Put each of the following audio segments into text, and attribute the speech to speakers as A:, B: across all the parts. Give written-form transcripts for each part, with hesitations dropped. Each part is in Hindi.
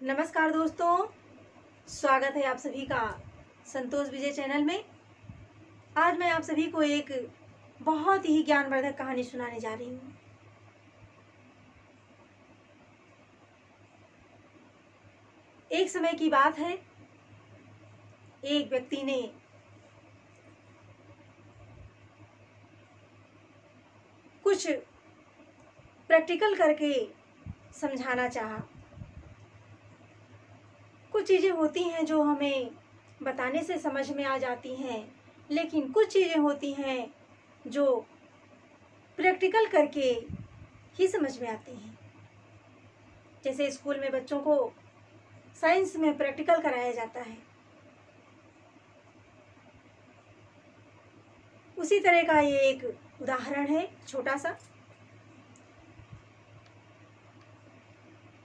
A: नमस्कार दोस्तों, स्वागत है आप सभी का संतोष विजय चैनल में। आज मैं आप सभी को एक बहुत ही ज्ञानवर्धक कहानी सुनाने जा रही हूँ। एक समय की बात है, एक व्यक्ति ने कुछ प्रैक्टिकल करके समझाना चाहा। कुछ चीज़ें होती हैं जो हमें बताने से समझ में आ जाती हैं, लेकिन कुछ चीज़ें होती हैं जो प्रैक्टिकल करके ही समझ में आती हैं। जैसे स्कूल में बच्चों को साइंस में प्रैक्टिकल कराया जाता है, उसी तरह का ये एक उदाहरण है छोटा सा।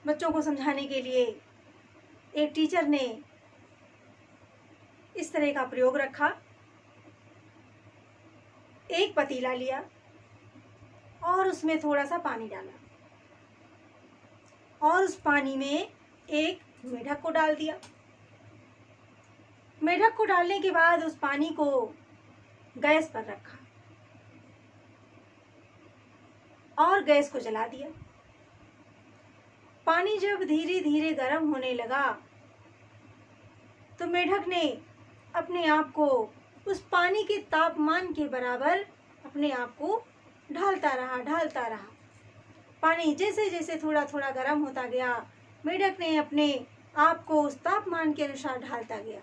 A: बच्चों को समझाने के लिए एक टीचर ने इस तरह का प्रयोग रखा। एक पतीला लिया और उसमें थोड़ा सा पानी डाला और उस पानी में एक मेढक को डाल दिया। मेढक को डालने के बाद उस पानी को गैस पर रखा और गैस को जला दिया। पानी जब धीरे धीरे गर्म होने लगा तो मेढक ने अपने आप को उस पानी के तापमान के बराबर अपने आप को ढालता रहा। पानी जैसे जैसे थोड़ा थोड़ा गर्म होता गया, मेढक ने अपने आप को उस तापमान के अनुसार ढालता गया।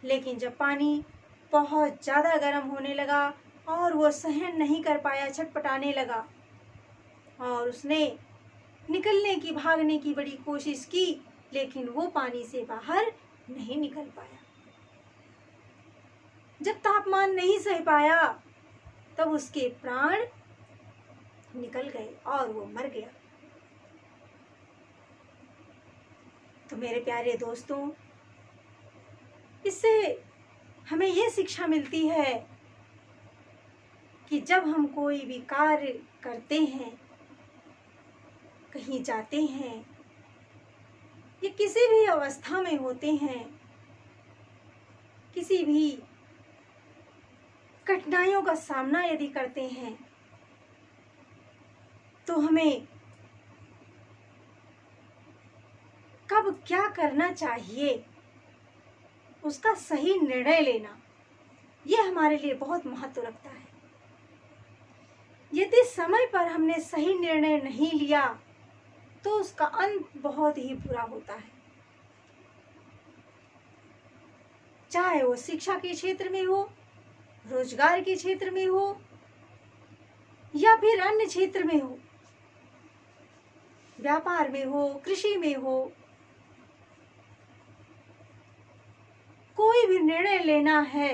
A: लेकिन जब पानी बहुत ज़्यादा गर्म होने लगा और वो सहन नहीं कर पाया, छटपटाने लगा और उसने निकलने की, भागने की बड़ी कोशिश की, लेकिन वो पानी से बाहर नहीं निकल पाया। जब तापमान नहीं सह पाया तब उसके प्राण निकल गए और वो मर गया। तो मेरे प्यारे दोस्तों, इससे हमें ये शिक्षा मिलती है कि जब हम कोई भी कार्य करते हैं, कहीं जाते हैं या किसी भी अवस्था में होते हैं, किसी भी कठिनाइयों का सामना यदि करते हैं, तो हमें कब क्या करना चाहिए उसका सही निर्णय लेना, यह हमारे लिए बहुत महत्व रखता है। यदि समय पर हमने सही निर्णय नहीं लिया तो उसका अंत बहुत ही बुरा होता है। चाहे वो शिक्षा के क्षेत्र में हो, रोजगार के क्षेत्र में हो या फिर अन्य क्षेत्र में हो, व्यापार में हो, कृषि में हो, कोई भी निर्णय लेना है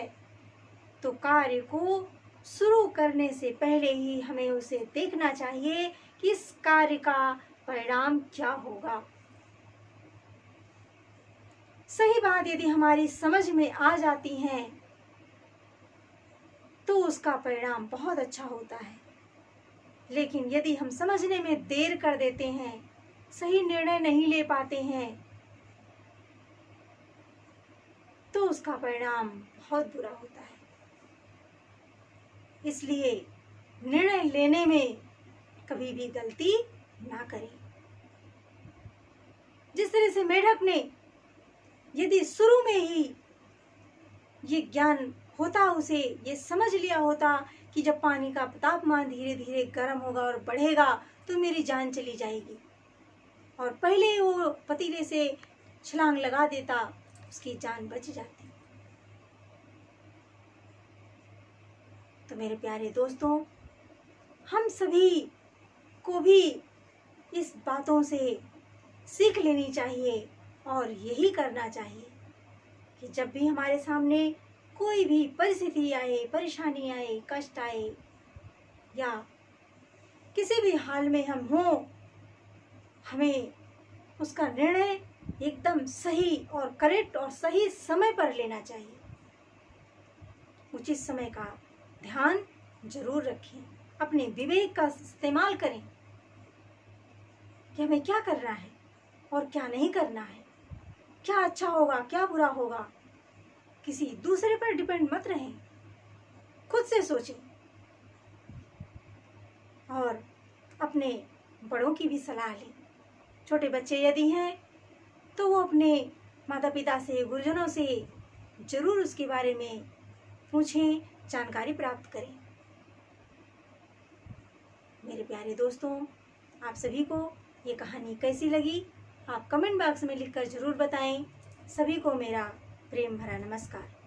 A: तो कार्य को शुरू करने से पहले ही हमें उसे देखना चाहिए कि इस कार्य का परिणाम क्या होगा। सही बात यदि हमारी समझ में आ जाती है तो उसका परिणाम बहुत अच्छा होता है। लेकिन यदि हम समझने में देर कर देते हैं, सही निर्णय नहीं ले पाते हैं, तो उसका परिणाम बहुत बुरा होता है। इसलिए निर्णय लेने में कभी भी गलती ना करें। जिस तरह से मेढक ने यदि शुरू में ही ये ज्ञान होता, उसे ये समझ लिया होता कि जब पानी का तापमान धीरे धीरे गर्म होगा और बढ़ेगा तो मेरी जान चली जाएगी, और पहले वो पतीले से छलांग लगा देता, उसकी जान बच जाती। तो मेरे प्यारे दोस्तों, हम सभी को भी इस बातों से सीख लेनी चाहिए और यही करना चाहिए कि जब भी हमारे सामने कोई भी परिस्थिति आए, परेशानी आए, कष्ट आए या किसी भी हाल में हम हों, हमें उसका निर्णय एकदम सही और करेक्ट और सही समय पर लेना चाहिए। उचित समय का ध्यान जरूर रखें, अपने विवेक का इस्तेमाल करें कि हमें क्या करना है, और क्या नहीं करना है, क्या अच्छा होगा क्या बुरा होगा, किसी दूसरे पर डिपेंड मत रहें। खुद से सोचें और अपने बड़ों की भी सलाह लें। छोटे बच्चे यदि हैं तो वो अपने माता पिता से, गुरुजनों से ज़रूर उसके बारे में पूछें, जानकारी प्राप्त करें। मेरे प्यारे दोस्तों, आप सभी को ये कहानी कैसी लगी आप कमेंट बॉक्स में लिखकर ज़रूर बताएं। सभी को मेरा प्रेम भरा नमस्कार।